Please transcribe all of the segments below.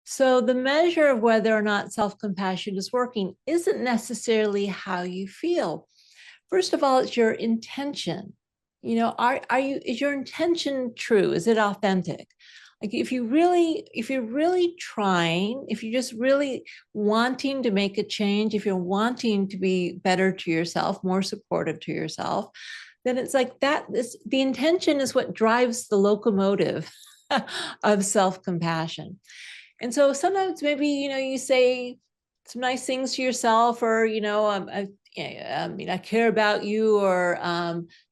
So the measure of whether or not self-compassion is working isn't necessarily how you feel. First of all, it's your intention. Is your intention true? Is it authentic? Like if you're really trying, if you're just really wanting to make a change, if you're wanting to be better to yourself, more supportive to yourself, then it's like the intention is what drives the locomotive of self-compassion. And so sometimes maybe, you say some nice things to yourself, or, I care about you, or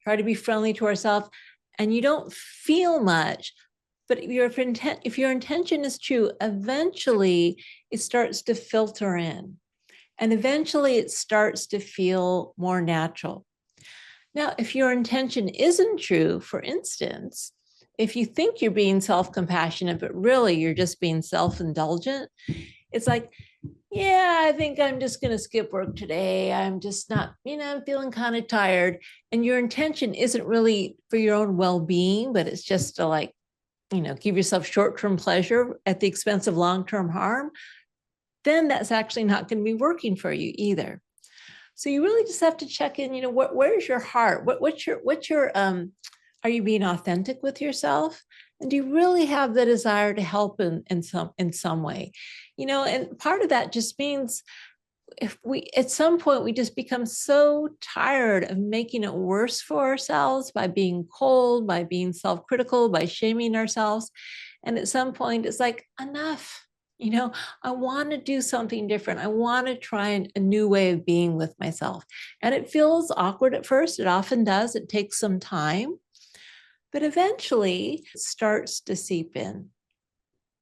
try to be friendly to ourselves, and you don't feel much. But if your intention is true, eventually it starts to filter in, and eventually it starts to feel more natural. Now, if your intention isn't true, for instance, if you think you're being self-compassionate, but really you're just being self-indulgent, it's like, yeah, I think I'm just going to skip work today. I'm just not, I'm feeling kind of tired. And your intention isn't really for your own well-being, but it's just to give yourself short-term pleasure at the expense of long-term harm. Then that's actually not going to be working for you either. So you really just have to check in, where's your heart? Are you being authentic with yourself? And do you really have the desire to help in some way? And part of that just means if at some point we just become so tired of making it worse for ourselves by being cold, by being self-critical, by shaming ourselves. And at some point it's like, enough. I want to do something different. I want to try a new way of being with myself. And it feels awkward at first. It often does. It takes some time, but eventually it starts to seep in.